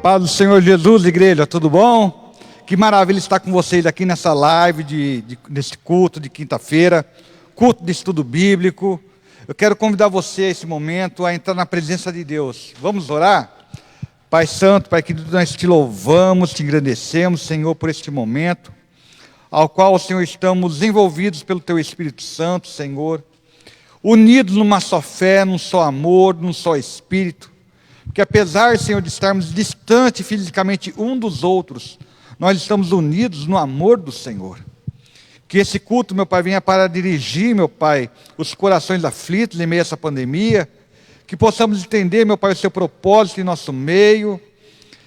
Paz do Senhor Jesus, igreja, tudo bom? Que maravilha estar com vocês aqui nessa live, nesse culto de quinta-feira, culto de estudo bíblico. Eu quero convidar você, esse momento, a entrar na presença de Deus. Vamos orar? Pai Santo, Pai querido, nós te louvamos, te engrandecemos, Senhor, por este momento, ao qual, Senhor, estamos envolvidos pelo Teu Espírito Santo, Senhor, unidos numa só fé, num só amor, num só Espírito. Porque apesar, Senhor, de estarmos distantes fisicamente um dos outros, nós estamos unidos no amor do Senhor. Que esse culto, meu Pai, venha para dirigir, meu Pai, os corações aflitos em meio a essa pandemia. Que possamos entender, meu Pai, o Seu propósito em nosso meio.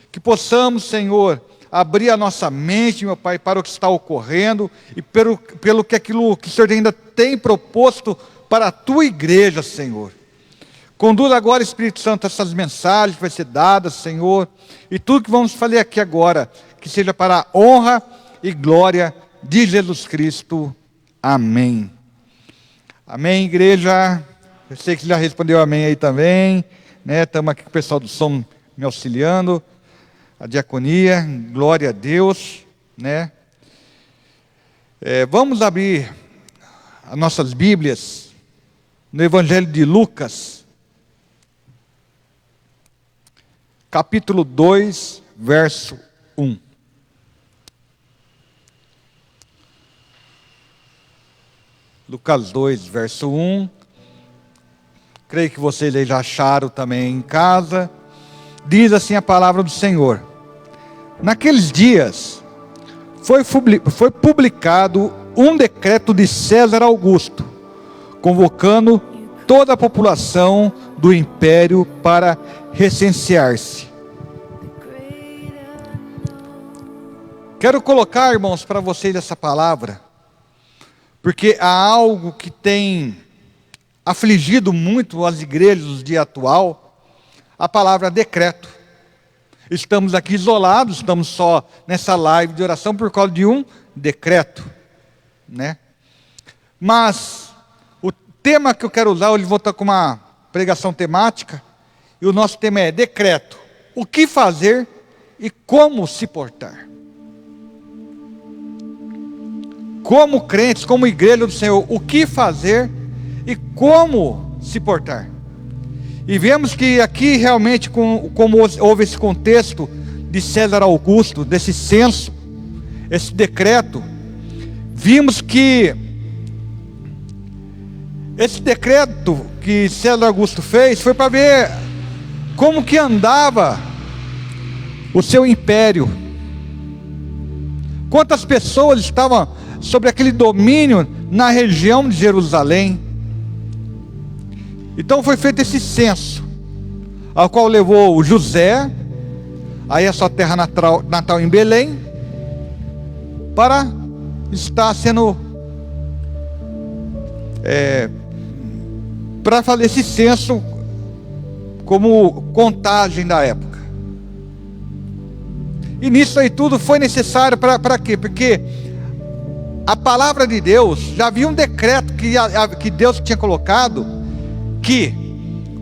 Que possamos, Senhor, abrir a nossa mente, meu Pai, para o que está ocorrendo e pelo que aquilo que o Senhor ainda tem proposto para a Tua igreja, Senhor. Conduz agora, Espírito Santo, essas mensagens que vai ser dadas, Senhor, e tudo que vamos fazer aqui agora, que seja para a honra e glória de Jesus Cristo. Amém. Amém, igreja. Eu sei que já respondeu amém aí também, né? Estamos aqui com o pessoal do som me auxiliando, a diaconia, glória a Deus, né? Vamos abrir as nossas Bíblias no Evangelho de Lucas, capítulo 2, verso 1. Lucas 2, verso 1. Creio que vocês aí já acharam também em casa. Diz assim a palavra do Senhor. Naqueles dias, foi publicado um decreto de César Augusto, convocando toda a população do império para recensear-se. Quero colocar, irmãos, para vocês essa palavra, porque há algo que tem afligido muito as igrejas do dia atual, a palavra decreto. Estamos aqui isolados, estamos só nessa live de oração por causa de um decreto, né? Mas o tema que eu quero usar, hoje vou estar com uma pregação temática, e o nosso tema é decreto. O que fazer e como se portar. Como crentes, como igreja do Senhor, o que fazer e como se portar. E vemos que aqui realmente, como houve esse contexto de César Augusto, desse censo, esse decreto, vimos que esse decreto que César Augusto fez foi para ver como que andava o seu império. Quantas pessoas estavam sobre aquele domínio na região de Jerusalém. Então foi feito esse censo, ao qual levou o José, aí a sua terra natal em Belém, para estar sendo, para fazer esse censo como contagem da época. E nisso aí tudo foi necessário para quê? Porque a palavra de Deus, já havia um decreto que Deus tinha colocado, que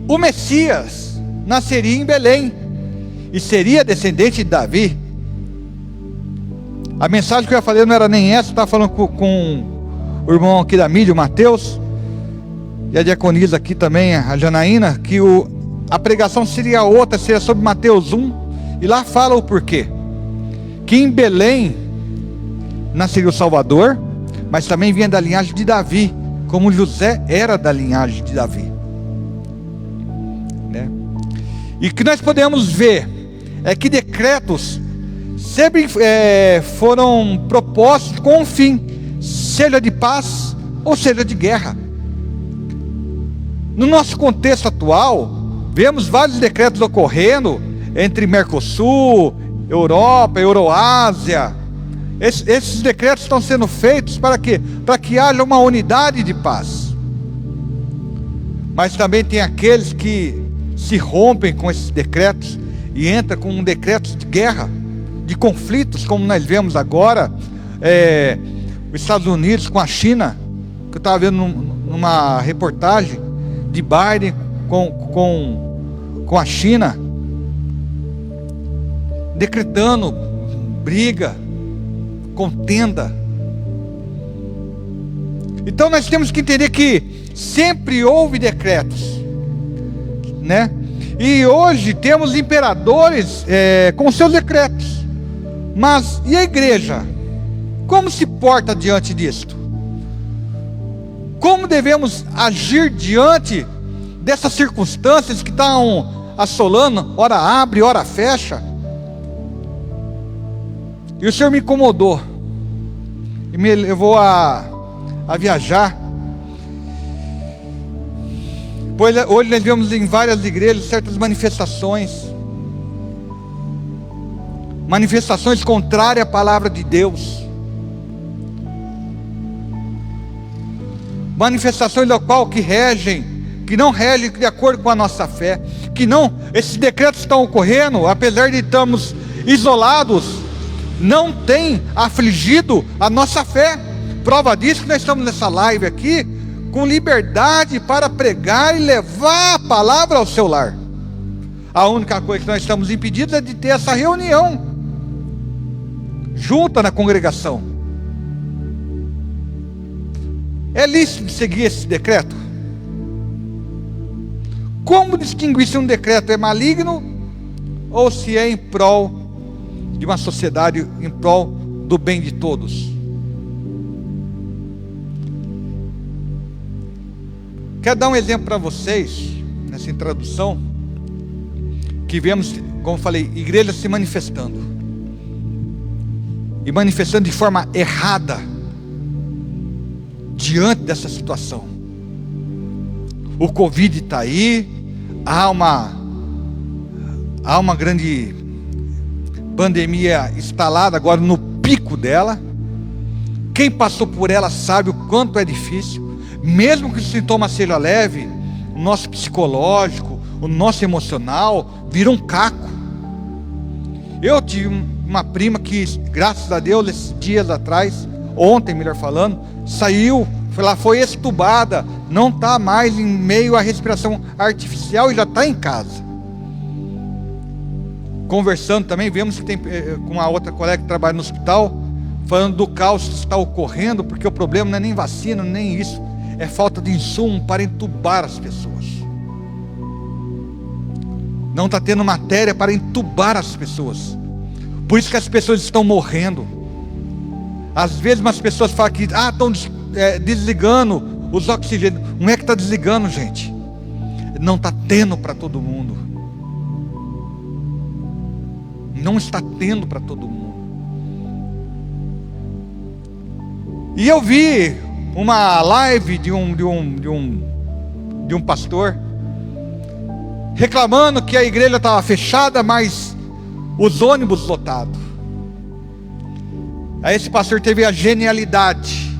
o Messias nasceria em Belém, e seria descendente de Davi. A mensagem que eu ia fazer não era nem essa, eu estava falando com o irmão aqui da mídia, o Mateus, e a diaconisa aqui também, a Janaína, que a pregação seria outra, seria sobre Mateus 1, e lá fala o porquê. Que em Belém nasceria o Salvador, mas também vinha da linhagem de Davi, como José era da linhagem de Davi, né? E que nós podemos ver é que decretos sempre foram propostos com um fim, seja de paz ou seja de guerra. No nosso contexto atual, vemos vários decretos ocorrendo entre Mercosul, Europa, Euroásia. Esses decretos estão sendo feitos para quê? Para que haja uma unidade de paz. Mas também tem aqueles que se rompem com esses decretos e entram com um decreto de guerra, de conflitos, como nós vemos agora, os Estados Unidos com a China, que eu estava vendo numa reportagem de Biden com a China. decretando briga, contenda. Então nós temos que entender que sempre houve decretos, né? E hoje temos imperadores com seus decretos. Mas e a igreja? Como se porta diante disto? Como devemos agir diante dessas circunstâncias que estão assolando? Ora abre, ora fecha. E o Senhor me incomodou e me levou a viajar. Pois hoje nós vemos em várias igrejas certas manifestações contrárias à palavra de Deus, manifestações da qual que não regem de acordo com a nossa fé, esses decretos estão ocorrendo, apesar de estarmos isolados, não tem afligido a nossa fé. Prova disso que nós estamos nessa live aqui, com liberdade para pregar e levar a palavra ao seu lar. A única coisa que nós estamos impedidos é de ter essa reunião junta na congregação. É lícito seguir esse decreto? Como distinguir se um decreto é maligno ou se é em prol de uma sociedade, em prol do bem de todos? Quero dar um exemplo para vocês, nessa introdução, que vemos, como falei, igrejas se manifestando. E manifestando de forma errada, diante dessa situação. O Covid está aí, há uma grande pandemia instalada agora no pico dela. Quem passou por ela sabe o quanto é difícil. Mesmo que o sintoma seja leve, o nosso psicológico, o nosso emocional vira um caco. Eu tive uma prima que, graças a Deus, esses dias atrás, ontem melhor falando, saiu, foi extubada, não está mais em meio à respiração artificial e já está em casa. Conversando também, vemos que tem com uma outra colega que trabalha no hospital, falando do caos que está ocorrendo, porque o problema não é nem vacina, nem isso, é falta de insumo para entubar as pessoas. Não está tendo matéria para entubar as pessoas. Por isso que as pessoas estão morrendo. Às vezes umas pessoas falam que estão desligando os oxigênios. Não é que está desligando, gente. Não está tendo para todo mundo. Não está tendo para todo mundo. E eu vi uma live de um pastor reclamando que a igreja estava fechada, mas os ônibus lotados. Aí esse pastor teve a genialidade.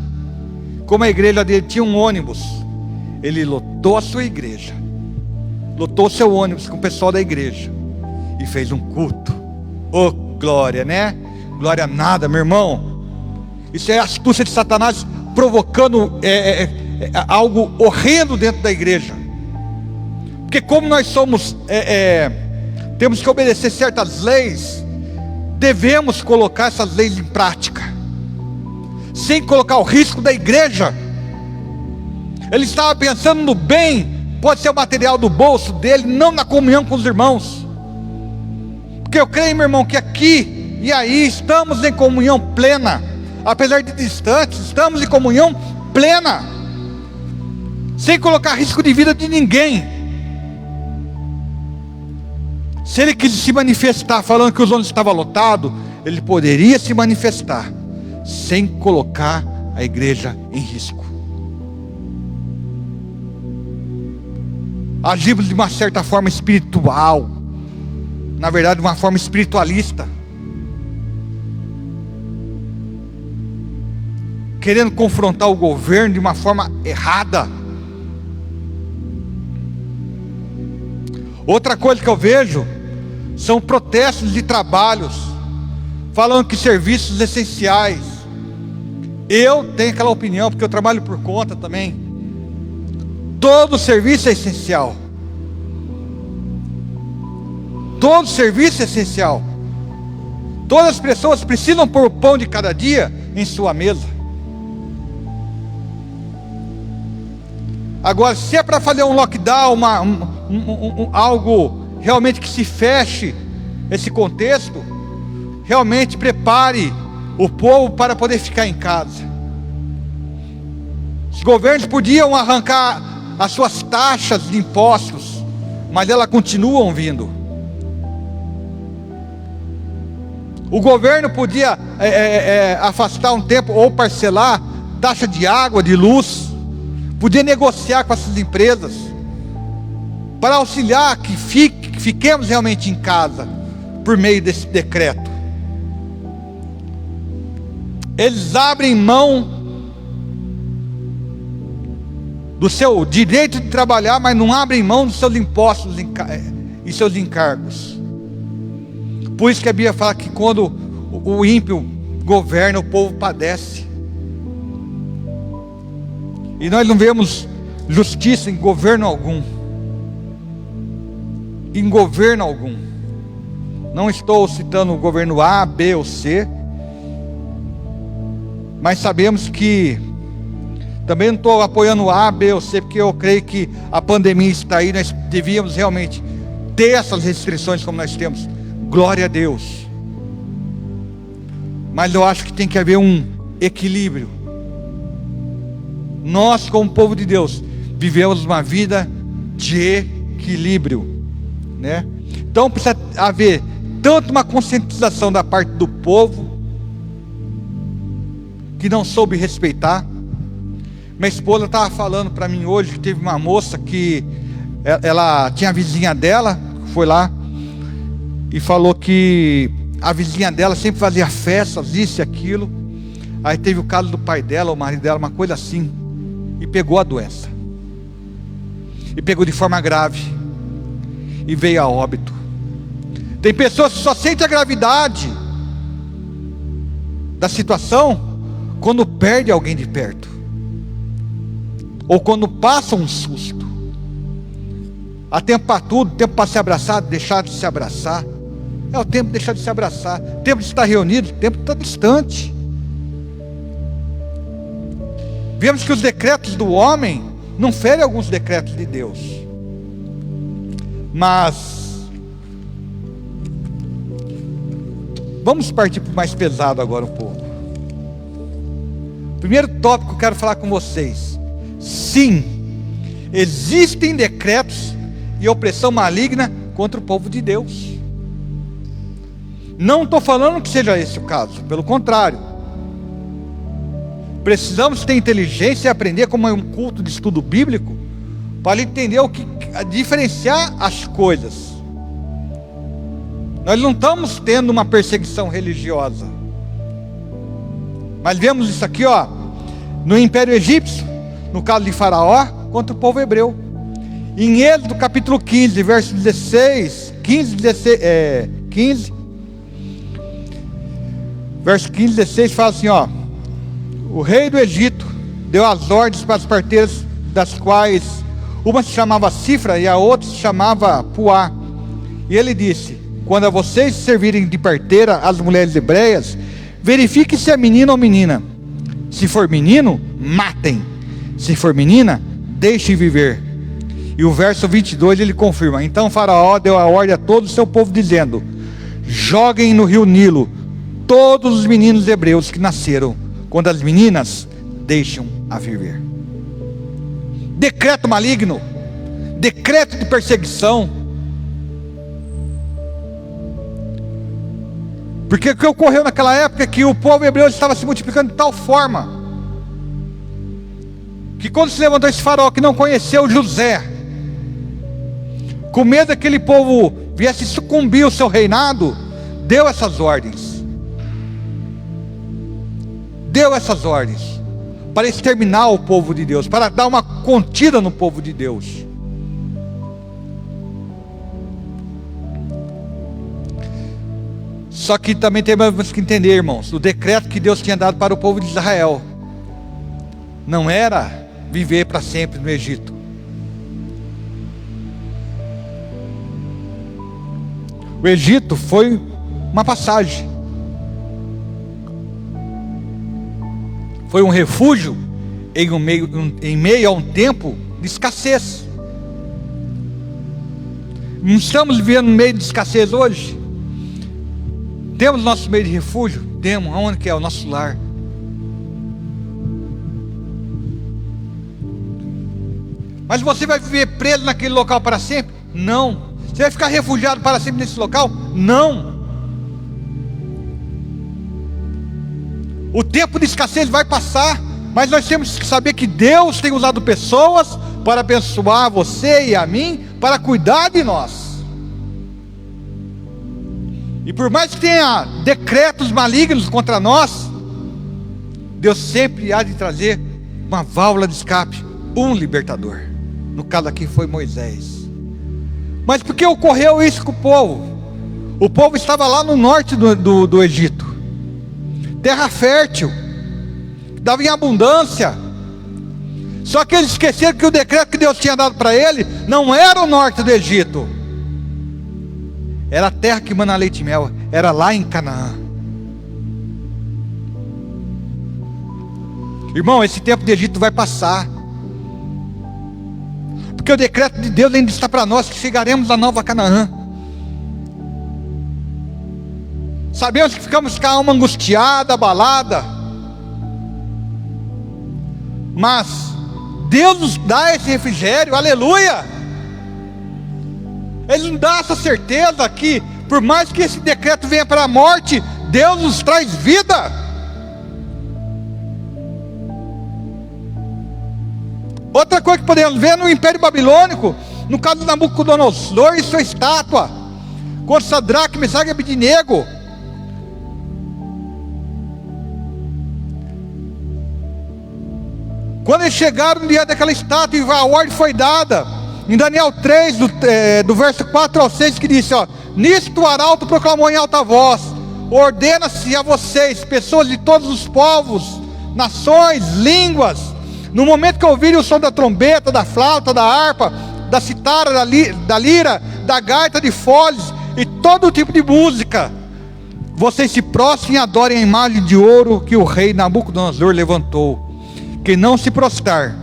Como a igreja dele tinha um ônibus, ele lotou a sua igreja, lotou seu ônibus com o pessoal da igreja e fez um culto. Oh, glória, né? Glória nada, meu irmão. Isso é astúcia de Satanás provocando algo horrendo dentro da igreja. Porque como nós somos, temos que obedecer certas leis, devemos colocar essas leis em prática, sem colocar o risco da igreja. Ele estava pensando no bem, pode ser o material do bolso dele, não na comunhão com os irmãos. Porque eu creio, meu irmão, que aqui e aí estamos em comunhão plena, apesar de distantes, estamos em comunhão plena, sem colocar risco de vida de ninguém. Se ele quis se manifestar falando que os ônibus estavam lotados, ele poderia se manifestar sem colocar a igreja em risco. Agimos de uma certa forma espiritual, na verdade de uma forma espiritualista, querendo confrontar o governo de uma forma errada. Outra coisa que eu vejo são protestos de trabalhos, falando que serviços essenciais. Eu tenho aquela opinião, porque eu trabalho por conta também. Todo serviço é essencial. Todo serviço é essencial. Todas as pessoas precisam pôr o pão de cada dia em sua mesa. Agora, se é para fazer um lockdown, algo realmente que se feche esse contexto, realmente prepare o povo para poder ficar em casa. Os governos podiam arrancar as suas taxas de impostos, mas elas continuam vindo. O governo podia afastar um tempo ou parcelar taxa de água, de luz, podia negociar com essas empresas para auxiliar que fiquemos realmente em casa por meio desse decreto. Eles abrem mão do seu direito de trabalhar, mas não abrem mão dos seus impostos e seus encargos. Por isso que a Bíblia fala que quando o ímpio governa, o povo padece. E nós não vemos justiça em governo algum. Em governo algum. Não estou citando o governo A, B ou C, mas sabemos que também não estou apoiando A, B ou C, porque eu creio que a pandemia está aí. Nós devíamos realmente ter essas restrições como nós temos. Glória a Deus. Mas eu acho que tem que haver um equilíbrio. Nós, como povo de Deus, vivemos uma vida de equilíbrio, né? Então precisa haver tanto uma conscientização da parte do povo, que não soube respeitar. Minha esposa estava falando para mim hoje que teve uma moça que ela tinha a vizinha dela, foi lá e falou que a vizinha dela sempre fazia festas, isso e aquilo. Aí teve o caso do pai dela, o marido dela, uma coisa assim, e pegou a doença, e pegou de forma grave, e veio a óbito. Tem pessoas que só sentem a gravidade da situação quando perde alguém de perto, ou quando passa um susto. Há tempo para tudo, tempo para se abraçar, deixar de se abraçar. É o tempo de deixar de se abraçar, tempo de estar reunido, tempo de estar distante. Vemos que os decretos do homem não ferem alguns decretos de Deus. Mas vamos partir para o mais pesado agora um pouco. Primeiro tópico que eu quero falar com vocês. Sim, existem decretos e opressão maligna contra o povo de Deus. Não estou falando que seja esse o caso, pelo contrário. Precisamos ter inteligência e aprender como é um culto de estudo bíblico, para entender diferenciar as coisas. Nós não estamos tendo uma perseguição religiosa, mas vemos isso aqui, no Império Egípcio, no caso de Faraó, contra o povo hebreu. Em Êxodo capítulo 15, verso 16, verso 15, 16, fala assim, o rei do Egito deu as ordens para as parteiras, das quais uma se chamava Cifra e a outra se chamava Puá. E ele disse: quando a vocês servirem de parteira as mulheres hebreias, verifique se é menino ou menina. Se for menino, matem. Se for menina, deixe viver. E o verso 22 ele confirma: então Faraó deu a ordem a todo o seu povo, dizendo: joguem no rio Nilo todos os meninos hebreus que nasceram, quando as meninas deixam a viver. Decreto maligno, decreto de perseguição. Porque o que ocorreu naquela época é que o povo hebreu estava se multiplicando de tal forma, que quando se levantou esse Faraó que não conheceu José, com medo que aquele povo viesse sucumbir ao seu reinado, deu essas ordens. Deu essas ordens para exterminar o povo de Deus, para dar uma contida no povo de Deus. Só que também temos que entender, irmãos, o decreto que Deus tinha dado para o povo de Israel não era viver para sempre no Egito. O Egito foi uma passagem. foi um refúgio em meio a um tempo de escassez. Não estamos vivendo no meio de escassez hoje? Temos nosso meio de refúgio? Temos. Aonde que é? O nosso lar. Mas você vai viver preso naquele local para sempre? Não. Você vai ficar refugiado para sempre nesse local? Não. O tempo de escassez vai passar, mas nós temos que saber que Deus tem usado pessoas para abençoar você e a mim, para cuidar de nós. E por mais que tenha decretos malignos contra nós, Deus sempre há de trazer uma válvula de escape, um libertador. No caso aqui foi Moisés. Mas por que ocorreu isso com o povo? O povo estava lá no norte do Egito, terra fértil, dava em abundância. Só que eles esqueceram que o decreto que Deus tinha dado para ele não era o norte do Egito, era a terra que mana leite e mel, era lá em Canaã. Irmão, esse tempo de Egito vai passar, porque o decreto de Deus ainda está para nós, que chegaremos à nova Canaã. Sabemos que ficamos com a alma angustiada, abalada, mas Deus nos dá esse refrigério, aleluia. Ele nos dá essa certeza que, por mais que esse decreto venha para a morte, Deus nos traz vida. Outra coisa que podemos ver no Império Babilônico, no caso de Nabucodonosor e sua estátua, contra Sadraque, Mesaque e Abednego. Quando eles chegaram diante daquela estátua, e a ordem foi dada, em Daniel 3, do verso 4 ao 6, que disse, nisto o arauto proclamou em alta voz, ordena-se a vocês, pessoas de todos os povos, nações, línguas, no momento que ouvirem o som da trombeta, da flauta, da harpa, da citara, da lira, da gaita de foles, e todo tipo de música, vocês se prostrem e adorem a imagem de ouro que o rei Nabucodonosor levantou. Quem não se prostrar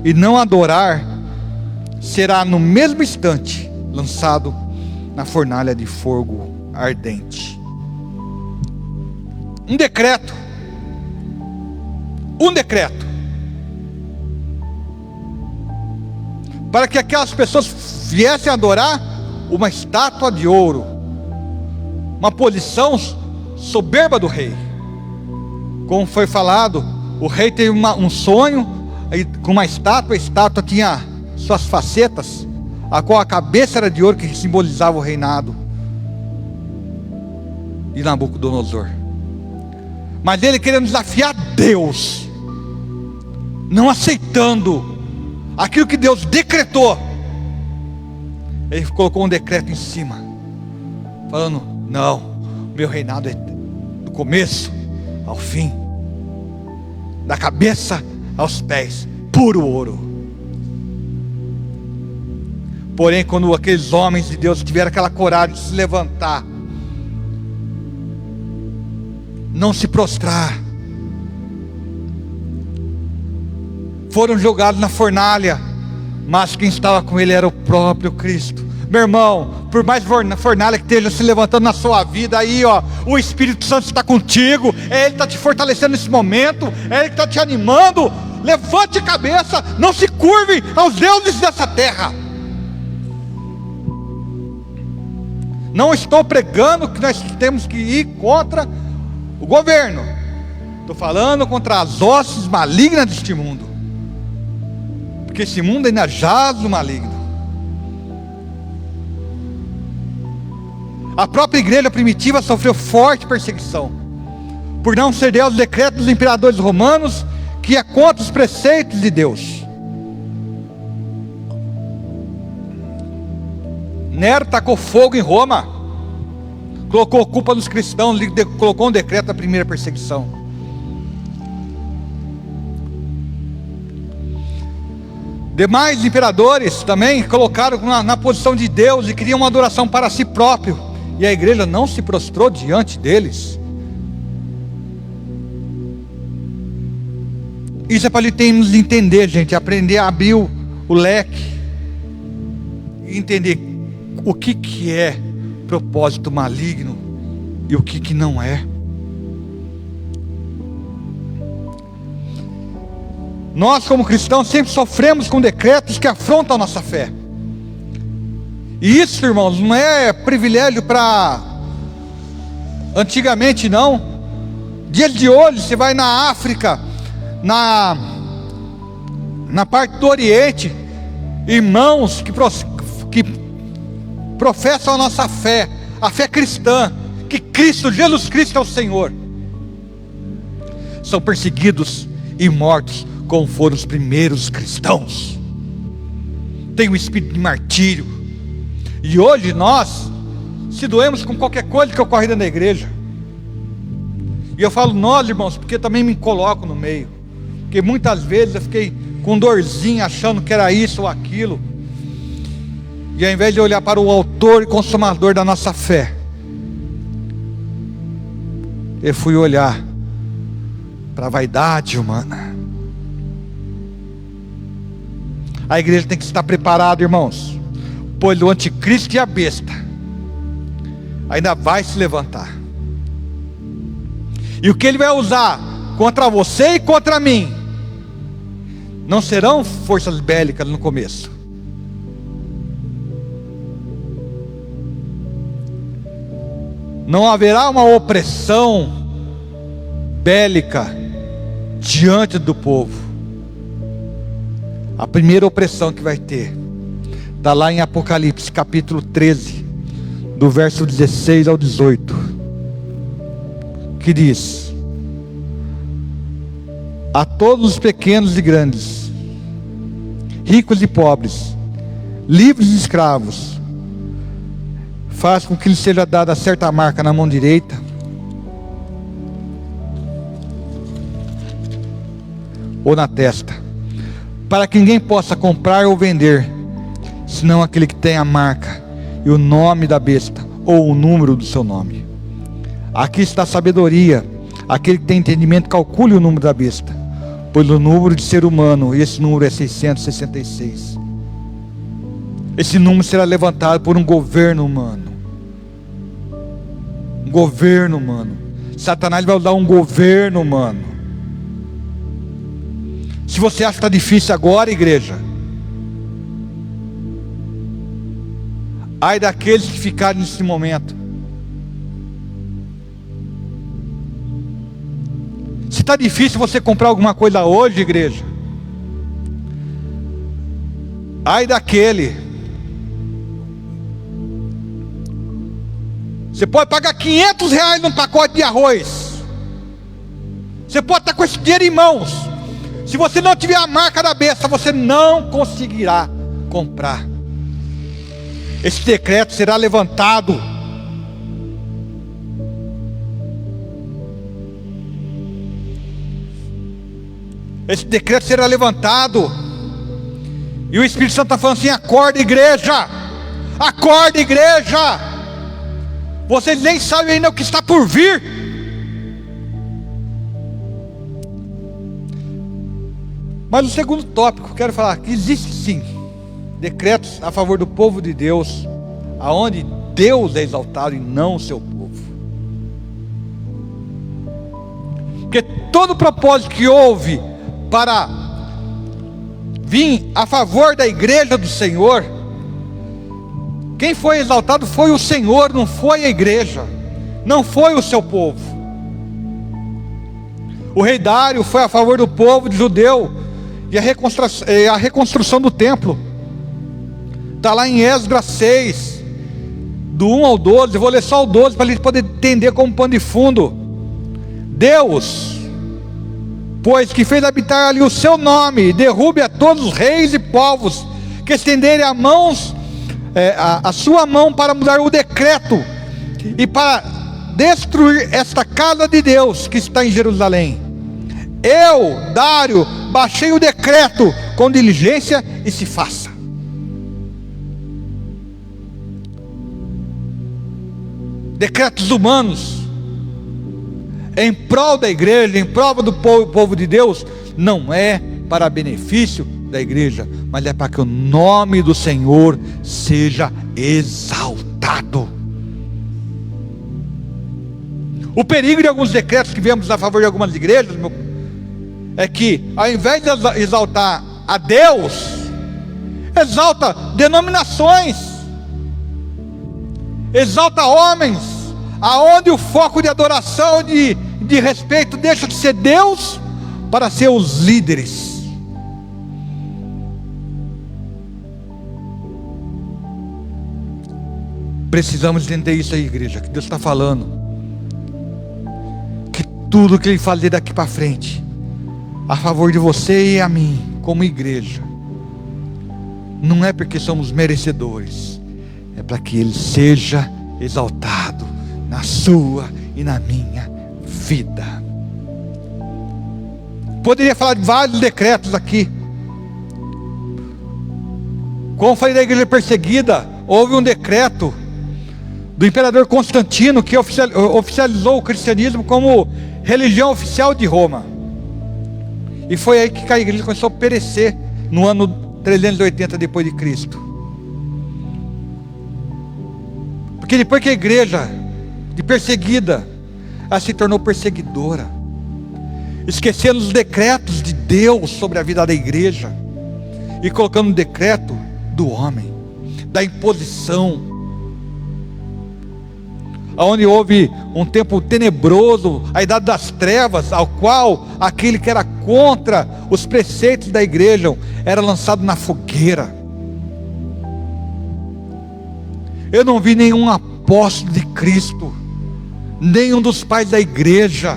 e não adorar, será no mesmo instante lançado na fornalha de fogo ardente. Um decreto, para que aquelas pessoas viessem adorar uma estátua de ouro, uma posição soberba do rei. Como foi falado, o rei teve um sonho com uma estátua. A estátua tinha suas facetas, a qual a cabeça era de ouro, que simbolizava o reinado de Nabucodonosor. Mas ele querendo desafiar Deus, não aceitando aquilo que Deus decretou, ele colocou um decreto em cima, falando, não, meu reinado é do começo ao fim, da cabeça aos pés, puro ouro. Porém, quando aqueles homens de Deus tiveram aquela coragem de se levantar, não se prostrar, foram jogados na fornalha, mas quem estava com ele era o próprio Cristo. Meu irmão, por mais fornalha que esteja se levantando na sua vida aí, o Espírito Santo está contigo, Ele está te fortalecendo nesse momento, Ele que está te animando. Levante a cabeça, não se curve aos deuses dessa terra. Não estou pregando que nós temos que ir contra o governo, estou falando contra as hostes malignas deste mundo, porque esse mundo ainda jaz no maligno. A própria igreja primitiva sofreu forte perseguição, por não ceder aos decretos dos imperadores romanos, que é contra os preceitos de Deus. Nero tacou fogo em Roma, colocou culpa nos cristãos, colocou um decreto da primeira perseguição. Demais imperadores também colocaram na posição de Deus e queriam uma adoração para si próprio, e a igreja não se prostrou diante deles. Isso é para ele termos de entender, gente, aprender a abrir o leque e entender o que é propósito maligno e o que não é. Nós, como cristãos, sempre sofremos com decretos que afrontam a nossa fé. E isso, irmãos, não é privilégio para antigamente, não. Dias de hoje, você vai na África, na parte do Oriente, irmãos que professam a nossa fé, a fé cristã, que Cristo, Jesus Cristo é o Senhor, são perseguidos e mortos como foram os primeiros cristãos. Tem um espírito de martírio. E hoje nós se doemos com qualquer coisa que ocorre dentro da igreja. E eu falo nós, irmãos, porque também me coloco no meio. Porque muitas vezes eu fiquei com dorzinha, achando que era isso ou aquilo. E ao invés de olhar para o autor e consumador da nossa fé, eu fui olhar para a vaidade humana. A igreja tem que estar preparada, irmãos, pois o anticristo e a besta ainda vai se levantar. E o que ele vai usar contra você e contra mim não serão forças bélicas no começo. Não haverá uma opressão bélica diante do povo. A primeira opressão que vai ter está lá em Apocalipse capítulo 13, do verso 16 ao 18, que diz: a todos os pequenos e grandes, ricos e pobres, livres e escravos, faz com que lhe seja dada certa marca na mão direita ou na testa, para que ninguém possa comprar ou vender, senão aquele que tem a marca e o nome da besta, ou o número do seu nome. Aqui está a sabedoria. Aquele que tem entendimento, calcule o número da besta, pois o número de ser humano, e esse número é 666. Esse número será levantado por um governo humano. Um governo humano. Satanás vai usar um governo humano. Se você acha que está difícil agora, igreja, ai daqueles que ficarem nesse momento. Se está difícil você comprar alguma coisa hoje, igreja, ai daquele. Você pode pagar R$500 num pacote de arroz. Você pode estar com esse dinheiro em mãos. Se você não tiver a marca da besta, você não conseguirá comprar. Esse decreto será levantado. Esse decreto será levantado. E o Espírito Santo está falando assim: acorda, igreja. Acorda, igreja. Vocês nem sabem ainda o que está por vir. Mas o segundo tópico, quero falar que existe sim decretos a favor do povo de Deus, aonde Deus é exaltado e não o seu povo. Porque todo propósito que houve para vir a favor da igreja do Senhor, quem foi exaltado foi o Senhor, não foi a igreja, não foi o seu povo. O rei Dário foi a favor do povo judeu e a reconstrução do templo. Está lá em Esdras 6, do 1 ao 12. Eu vou ler só o 12 para a gente poder entender como pano de fundo. Deus, pois que fez habitar ali o seu nome, derrube a todos os reis e povos que estenderem a sua mão para mudar o decreto e para destruir esta casa de Deus que está em Jerusalém. Eu, Dário, baixei o decreto com diligência e se faça. Decretos humanos em prol da igreja, em prol do povo de Deus, não é para benefício da igreja, mas é para que o nome do Senhor seja exaltado. O perigo de alguns decretos que vemos a favor de algumas igrejas é que, ao invés de exaltar a Deus, exalta denominações, exalta homens, aonde o foco de adoração, de respeito, deixa de ser Deus para ser os líderes. Precisamos entender isso aí, igreja, que Deus está falando, que tudo que Ele fazer daqui para frente, a favor de você e a mim, como igreja, não é porque somos merecedores, é para que Ele seja exaltado na sua e na minha vida. Poderia falar de vários decretos aqui. Como falei da igreja perseguida, houve um decreto do imperador Constantino que oficializou o cristianismo como religião oficial de Roma. E foi aí que a igreja começou a perecer no ano 380 depois de Cristo. Porque depois que a igreja de perseguida, ela se tornou perseguidora, esquecendo os decretos de Deus sobre a vida da igreja e colocando o decreto do homem, da imposição, onde houve um tempo tenebroso, a idade das trevas, ao qual aquele que era contra os preceitos da igreja era lançado na fogueira. Eu não vi nenhum apóstolo de Cristo, nenhum dos pais da igreja,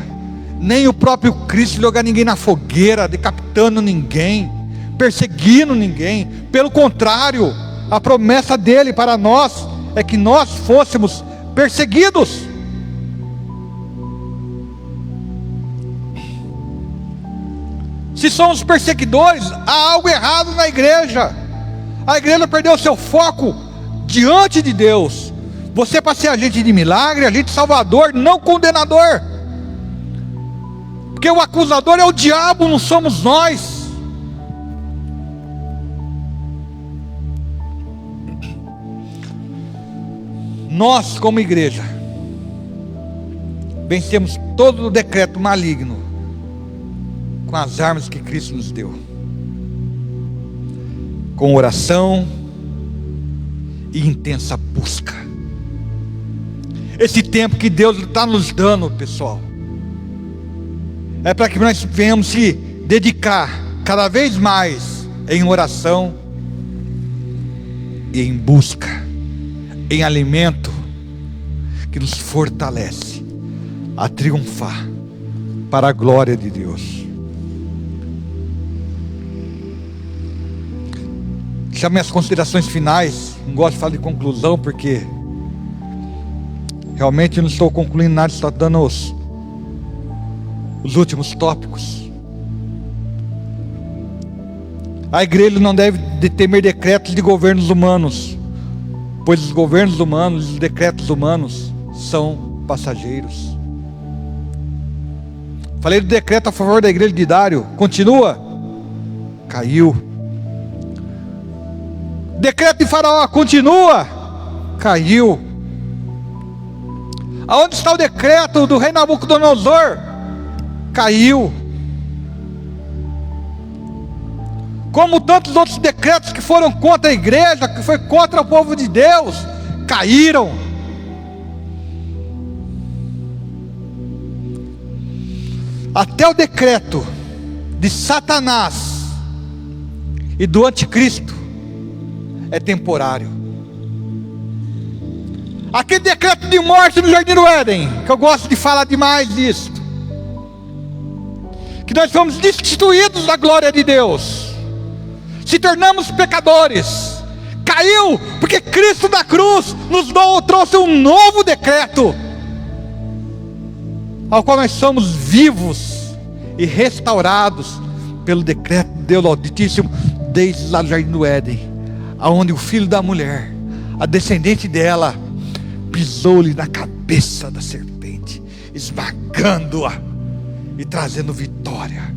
nem o próprio Cristo jogar ninguém na fogueira, decapitando ninguém, perseguindo ninguém. Pelo contrário, a promessa dele para nós é que nós fôssemos perseguidos. Se somos perseguidores, há algo errado na igreja. A igreja perdeu seu foco diante de Deus. Você é para ser agente de milagre, agente salvador, não condenador. Porque o acusador é o diabo, não somos nós. Nós, como igreja, vencemos todo o decreto maligno com as armas que Cristo nos deu, com oração e intensa busca. Esse tempo que Deus está nos dando, pessoal, é para que nós venhamos se dedicar cada vez mais em oração e em busca, em alimento que nos fortalece a triunfar para a glória de Deus. Deixa minhas considerações finais. Não gosto de falar de conclusão, porque realmente não estou concluindo nada, estou dando os últimos tópicos. A igreja não deve temer decretos de governos humanos, pois os governos humanos e os decretos humanos são passageiros. Falei do decreto a favor da igreja de Dário, continua, caiu. Decreto de Faraó, continua, caiu. Aonde está o decreto do rei Nabucodonosor? Caiu. Como tantos outros decretos que foram contra a igreja, que foi contra o povo de Deus, caíram. Até o decreto de Satanás e do anticristo é temporário. Aquele decreto de morte no Jardim do Éden, que eu gosto de falar demais disso, que nós fomos destituídos da glória de Deus, se tornamos pecadores, caiu, porque Cristo da cruz nos trouxe um novo decreto, ao qual nós somos vivos e restaurados pelo decreto de Deus Altíssimo, desde lá do Jardim do Éden, aonde o filho da mulher, a descendente dela, pisou-lhe na cabeça da serpente, e esmagando-a e trazendo vitória.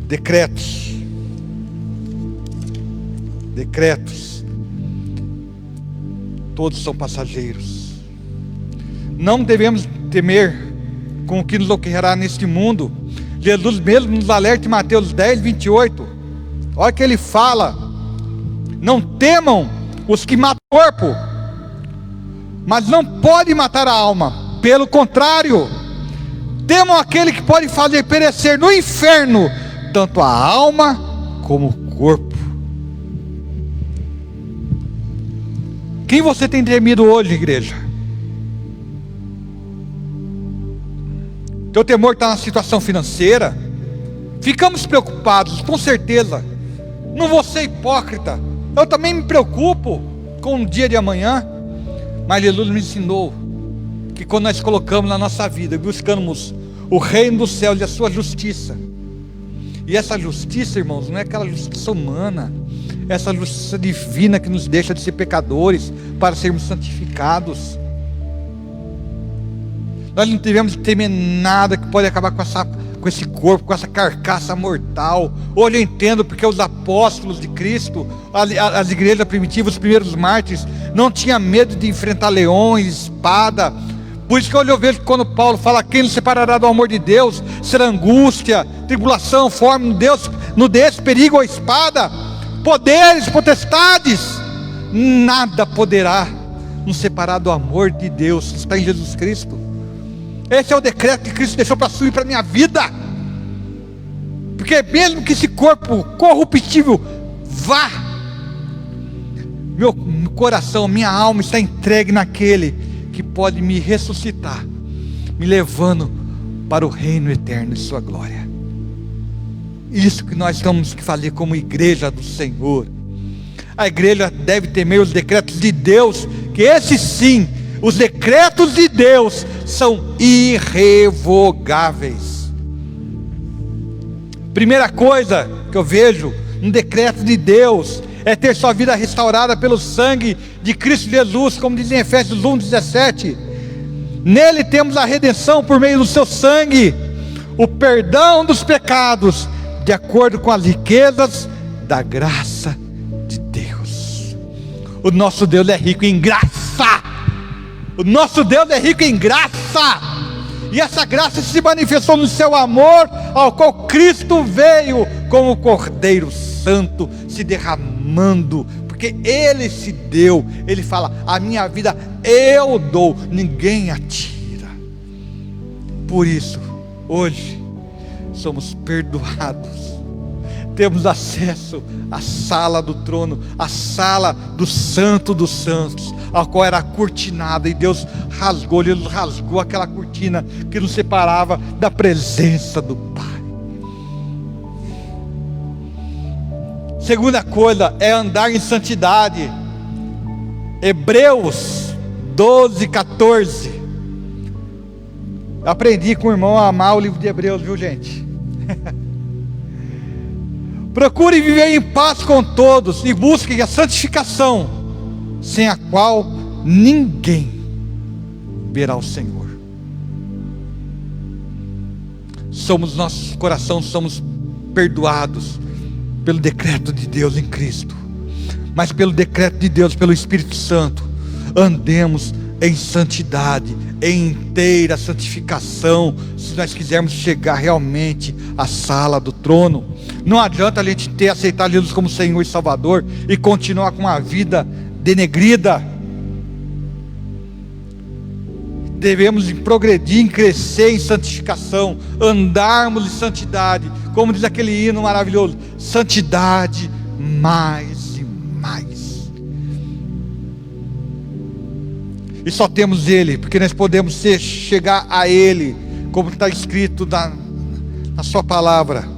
Decretos. Todos são passageiros. Não devemos temer com o que nos ocorrerá neste mundo. Jesus mesmo nos alerta em Mateus 10, 28. Olha que ele fala: não temam os que matam o corpo, mas não podem matar a alma. Pelo contrário, temam aquele que pode fazer perecer no inferno tanto a alma como o corpo. Quem você tem temido hoje, igreja? Teu temor está na situação financeira? Ficamos preocupados, com certeza. Não vou ser hipócrita, eu também me preocupo com o dia de amanhã. Mas Jesus me ensinou que quando nós colocamos na nossa vida, buscamos o reino dos céus e a sua justiça, e essa justiça, irmãos, não é aquela justiça humana, é essa justiça divina que nos deixa de ser pecadores para sermos santificados. Nós não devemos temer nada que pode acabar com esse corpo, com essa carcaça mortal. Hoje eu entendo porque os apóstolos de Cristo, as igrejas primitivas, os primeiros mártires, não tinham medo de enfrentar leões, espada. Por isso que hoje eu vejo que quando Paulo fala: quem nos separará do amor de Deus? Será angústia, tribulação, fome, nudez, perigo ou espada? Poderes, potestades, nada poderá nos separar do amor de Deus que está em Jesus Cristo. Esse é o decreto que Cristo deixou para sua e para a minha vida. Porque mesmo que esse corpo corruptível vá, meu coração, minha alma está entregue naquele que pode me ressuscitar, me levando para o reino eterno de sua glória. Isso que nós temos que fazer como igreja do Senhor. A igreja deve temer os decretos de Deus, que esses sim, os decretos de Deus são irrevogáveis. Primeira coisa que eu vejo no decreto de Deus é ter sua vida restaurada pelo sangue de Cristo Jesus, como diz em Efésios 1:17. Nele temos a redenção por meio do seu sangue, o perdão dos pecados, de acordo com as riquezas da graça de Deus. O nosso Deus é rico em graça. O nosso Deus é rico em graça. E essa graça se manifestou no seu amor, ao qual Cristo veio como Cordeiro Santo, se derramando, porque Ele se deu. Ele fala: a minha vida eu dou, ninguém a tira. Por isso, hoje, somos perdoados. Temos acesso à sala do trono, à sala do Santo dos Santos, a qual era cortinada, e Deus rasgou, Ele rasgou aquela cortina que nos separava da presença do Pai. Segunda coisa é andar em santidade. Hebreus 12:14. Aprendi com o irmão a amar o livro de Hebreus, viu, gente? Procure viver em paz com todos e busquem a santificação, sem a qual ninguém verá o Senhor. Nossos corações somos perdoados pelo decreto de Deus em Cristo, mas pelo decreto de Deus, pelo Espírito Santo, andemos em santidade, em inteira santificação, se nós quisermos chegar realmente à sala do trono. Não adianta a gente aceitar Jesus como Senhor e Salvador e continuar com uma vida denegrida. Devemos progredir, crescer em santificação, andarmos em santidade, como diz aquele hino maravilhoso: santidade mais e mais. E só temos Ele, porque nós podemos chegar a Ele, como está escrito na sua palavra: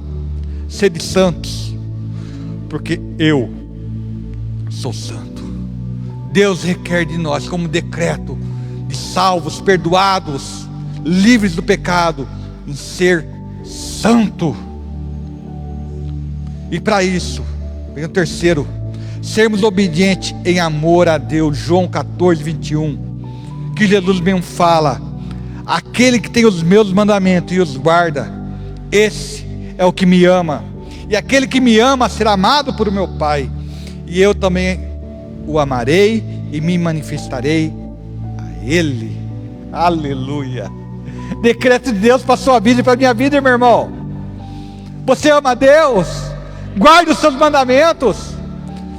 sede santos, porque eu sou santo. Deus requer de nós, como decreto de salvos, perdoados, livres do pecado, em ser santo. E para isso vem o terceiro: sermos obedientes em amor a Deus. João 14, 21, que Jesus mesmo fala: aquele que tem os meus mandamentos e os guarda, esse é o que me ama, e aquele que me ama será amado por meu Pai, e eu também o amarei e me manifestarei a Ele. Aleluia. Decreto de Deus para a sua vida e para a minha vida, meu irmão. Você ama a Deus? Guarde os seus mandamentos.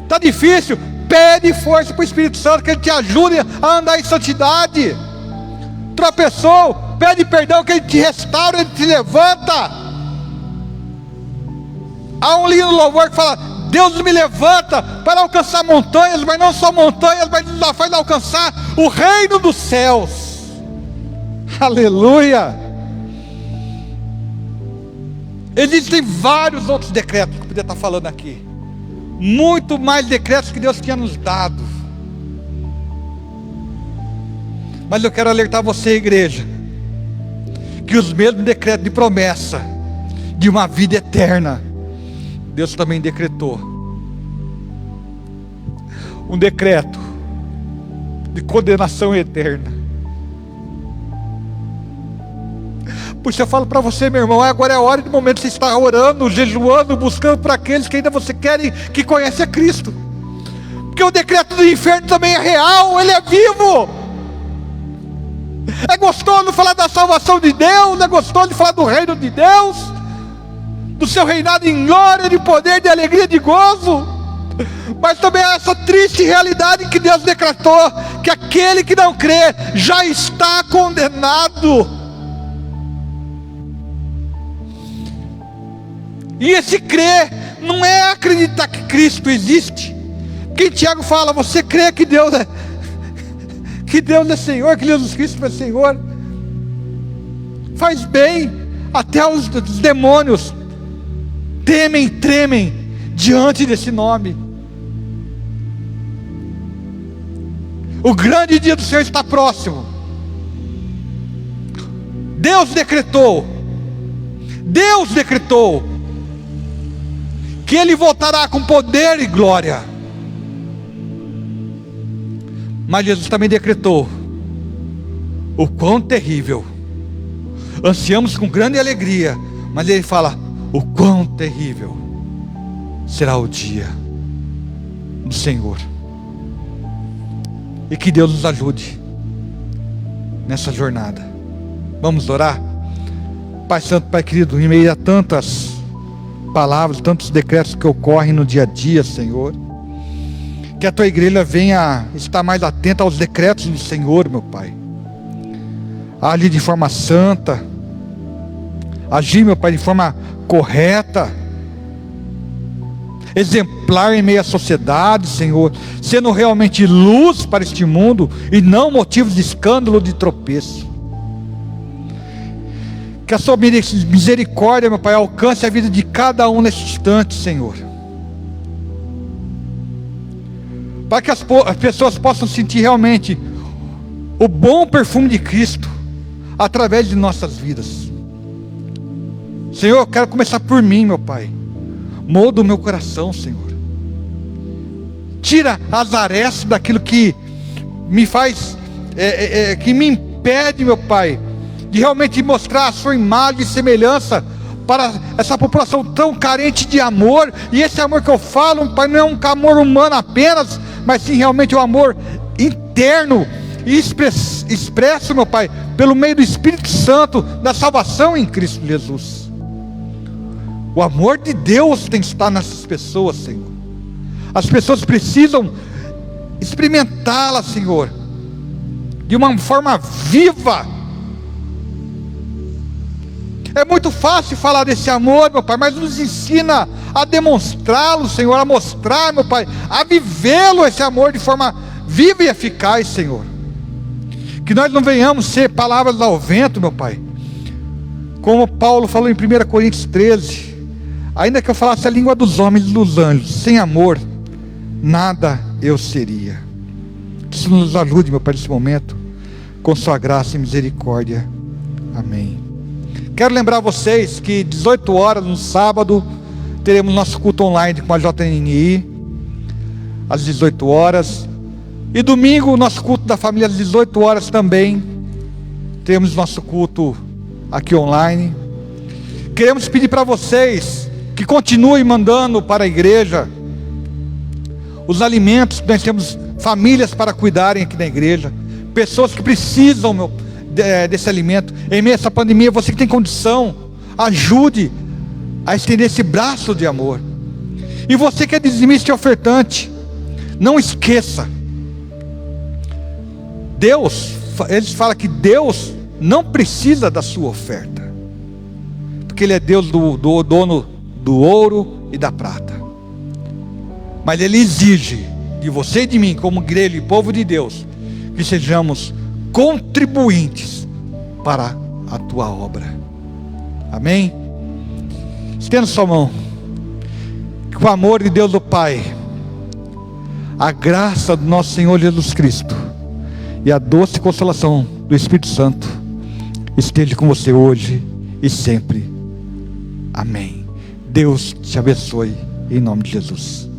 Está difícil? Pede força para o Espírito Santo, que Ele te ajude a andar em santidade. Tropeçou? Pede perdão, que Ele te restaura, Ele te levanta. Há um lindo louvor que fala: Deus me levanta para alcançar montanhas, mas não só montanhas, mas nos faz alcançar o reino dos céus. Aleluia. Existem vários outros decretos que eu poderia estar falando aqui, muito mais decretos que Deus tinha nos dado, mas eu quero alertar você, igreja, que os mesmos decretos de promessa de uma vida eterna, Deus também decretou um decreto de condenação eterna. Por isso eu falo para você, meu irmão, agora é a hora do momento de você estar orando, jejuando, buscando para aqueles que ainda você querem, que conhece a Cristo, porque o decreto do inferno também é real, ele é vivo. É gostoso falar da salvação de Deus, é gostoso falar do reino de Deus, do seu reinado em glória, de poder, de alegria, de gozo, mas também é essa triste realidade que Deus decretou, que aquele que não crê já está condenado. E esse crer não é acreditar que Cristo existe. Quem Tiago fala: você crê que Deus é Senhor, que Jesus Cristo é Senhor? Faz bem. Até os demônios temem, tremem diante desse nome. O grande dia do Senhor está próximo. Deus decretou que Ele voltará com poder e glória. Mas Jesus também decretou o quão terrível. Ansiamos com grande alegria, mas Ele fala: o quão terrível será o dia do Senhor. E que Deus nos ajude nessa jornada. Vamos orar? Pai Santo, Pai querido, em meio a tantas palavras, tantos decretos que ocorrem no dia a dia, Senhor, que a Tua igreja venha estar mais atenta aos decretos do Senhor, meu Pai, agir de forma santa, agir, meu Pai, de forma correta, exemplar em meio à sociedade, Senhor, sendo realmente luz para este mundo e não motivo de escândalo, de tropeço. Que a sua misericórdia, meu Pai, alcance a vida de cada um neste instante, Senhor, para que as pessoas possam sentir realmente o bom perfume de Cristo através de nossas vidas. Senhor, eu quero começar por mim, meu Pai. Molda o meu coração, Senhor. Tira as arestas daquilo que me faz, que me impede, meu Pai, de realmente mostrar a sua imagem e semelhança para essa população tão carente de amor. E esse amor que eu falo, Pai, não é um amor humano apenas, mas sim realmente um amor interno e expresso, meu Pai, pelo meio do Espírito Santo, da salvação em Cristo Jesus. O amor de Deus tem que estar nessas pessoas, Senhor. As pessoas precisam experimentá-la, Senhor, de uma forma viva. É muito fácil falar desse amor, meu Pai, mas nos ensina a demonstrá-lo, Senhor, a mostrar, meu Pai, a vivê-lo, esse amor, de forma viva e eficaz, Senhor. Que nós não venhamos ser palavras ao vento, meu Pai, como Paulo falou em 1 Coríntios 13: ainda que eu falasse a língua dos homens e dos anjos, sem amor, nada eu seria. Que isso nos ajude, meu Pai, nesse momento, com sua graça e misericórdia. Amém. Quero lembrar vocês que 18 horas no sábado teremos nosso culto online com a JNI. às 18 horas. E domingo, o nosso culto da família às 18 horas também. Temos nosso culto aqui online. Queremos pedir para vocês que continuem mandando para a igreja os alimentos. Nós temos famílias para cuidarem aqui na igreja, pessoas que precisam desse alimento. Em meio a essa pandemia, você que tem condição, ajude a estender esse braço de amor. E você que é dizimista e ofertante, não esqueça, eles falam que Deus não precisa da sua oferta, porque Ele é Deus do dono do ouro e da prata. Mas Ele exige de você e de mim, como igreja e povo de Deus, que sejamos contribuintes para a tua obra. Amém? Estenda sua mão. Que o amor de Deus do Pai, a graça do nosso Senhor Jesus Cristo e a doce consolação do Espírito Santo esteja com você hoje e sempre. Amém. Deus te abençoe em nome de Jesus.